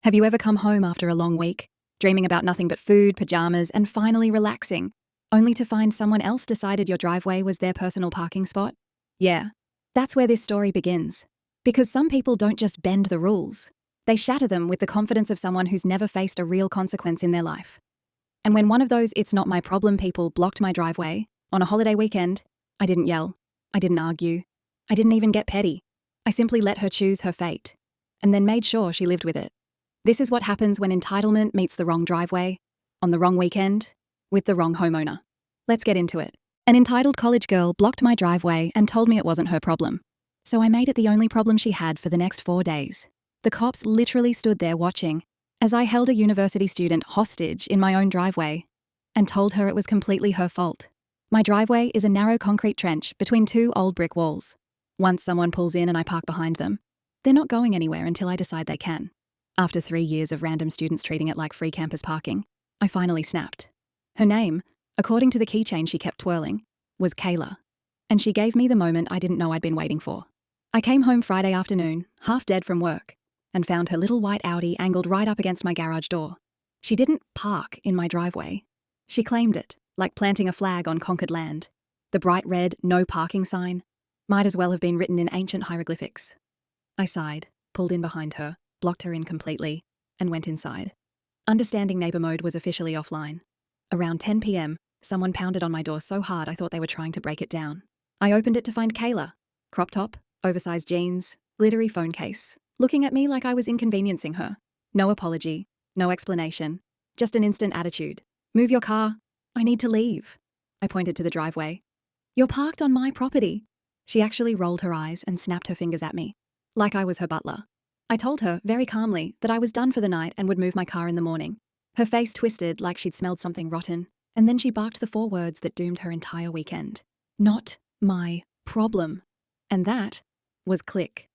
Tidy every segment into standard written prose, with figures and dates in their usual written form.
Have you ever come home after a long week, dreaming about nothing but food, pajamas, and finally relaxing, only to find someone else decided your driveway was their personal parking spot? Yeah, that's where this story begins. Because some people don't just bend the rules, they shatter them with the confidence of someone who's never faced a real consequence in their life. And when one of those "it's not my problem" people blocked my driveway on a holiday weekend, I didn't yell, I didn't argue, I didn't even get petty. I simply let her choose her fate, and then made sure she lived with it. This is what happens when entitlement meets the wrong driveway, on the wrong weekend, with the wrong homeowner. Let's get into it. An entitled college girl blocked my driveway and told me it wasn't her problem. So I made it the only problem she had for the next 4 days. The cops literally stood there watching as I held a university student hostage in my own driveway and told her it was completely her fault. My driveway is a narrow concrete trench between 2 old brick walls. Once someone pulls in and I park behind them, they're not going anywhere until I decide they can. After 3 years of random students treating it like free campus parking, I finally snapped. Her name, according to the keychain she kept twirling, was Kayla, and she gave me the moment I didn't know I'd been waiting for. I came home Friday afternoon, half dead from work, and found her little white Audi angled right up against my garage door. She didn't park in my driveway. She claimed it, like planting a flag on conquered land. The bright red "no parking" sign might as well have been written in ancient hieroglyphics. I sighed, pulled in behind her, blocked her in completely, and went inside. Understanding neighbor mode was officially offline. Around 10 p.m., someone pounded on my door so hard I thought they were trying to break it down. I opened it to find Kayla, crop top, oversized jeans, glittery phone case, looking at me like I was inconveniencing her. No apology, no explanation, just an instant attitude. "Move your car. I need to leave." I pointed to the driveway. "You're parked on my property." She actually rolled her eyes and snapped her fingers at me, like I was her butler. I told her, very calmly, that I was done for the night and would move my car in the morning. Her face twisted like she'd smelled something rotten, and then she barked the 4 words that doomed her entire weekend. Not my problem. And that was click.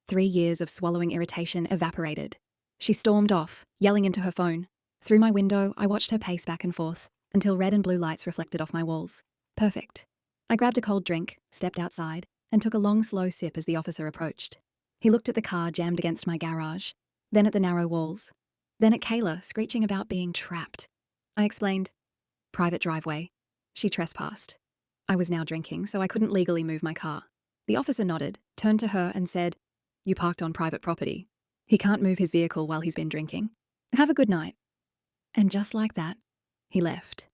3 years of swallowing irritation evaporated. She stormed off, yelling into her phone. Through my window, I watched her pace back and forth until red and blue lights reflected off my walls. Perfect. I grabbed a cold drink, stepped outside, and took a long, slow sip as the officer approached. He looked at the car jammed against my garage, then at the narrow walls, then at Kayla screeching about being trapped. I explained, "Private driveway." She trespassed. I was now drinking, so I couldn't legally move my car. The officer nodded, turned to her and said, "You parked on private property. He can't move his vehicle while he's been drinking. Have a good night." And just like that, he left.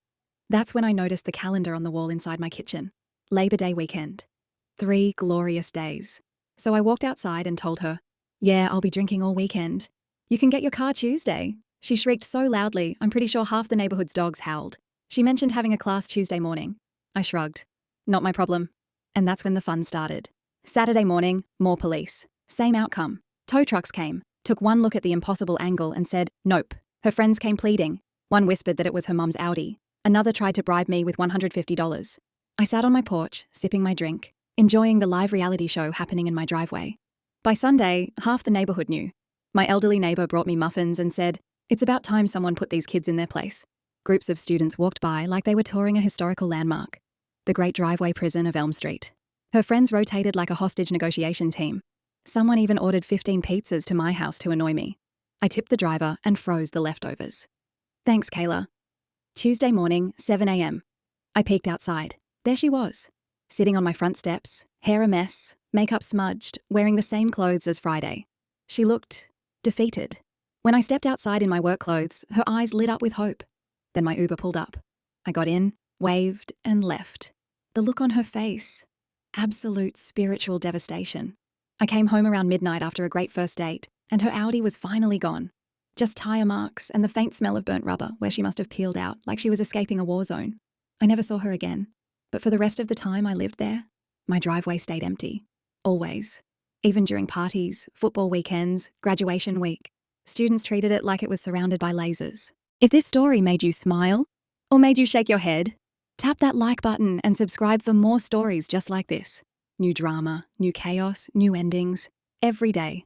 That's when I noticed the calendar on the wall inside my kitchen. Labor Day weekend. 3 glorious days. So I walked outside and told her, "Yeah, I'll be drinking all weekend. You can get your car Tuesday." She shrieked so loudly, I'm pretty sure half the neighborhood's dogs howled. She mentioned having a class Tuesday morning. I shrugged. Not my problem. And that's when the fun started. Saturday morning, more police. Same outcome. Tow trucks came, took one look at the impossible angle and said, nope. Her friends came pleading. One whispered that it was her mum's Audi. Another tried to bribe me with $150. I sat on my porch, sipping my drink, enjoying the live reality show happening in my driveway. By Sunday, half the neighborhood knew. My elderly neighbor brought me muffins and said, "It's about time someone put these kids in their place." Groups of students walked by like they were touring a historical landmark, the Great Driveway Prison of Elm Street. Her friends rotated like a hostage negotiation team. Someone even ordered 15 pizzas to my house to annoy me. I tipped the driver and froze the leftovers. Thanks, Kayla. Tuesday morning, 7 a.m. I peeked outside. There she was, sitting on my front steps, hair a mess, makeup smudged, wearing the same clothes as Friday. She looked defeated. When I stepped outside in my work clothes, her eyes lit up with hope. Then my Uber pulled up. I got in, waved, and left. The look on her face. Absolute spiritual devastation. I came home around midnight after a great first date, and her Audi was finally gone. Just tire marks and the faint smell of burnt rubber where she must have peeled out like she was escaping a war zone. I never saw her again. But for the rest of the time I lived there, my driveway stayed empty. Always. Even during parties, football weekends, graduation week. Students treated it like it was surrounded by lasers. If this story made you smile, or made you shake your head, tap that like button and subscribe for more stories just like this. New drama, new chaos, new endings, every day.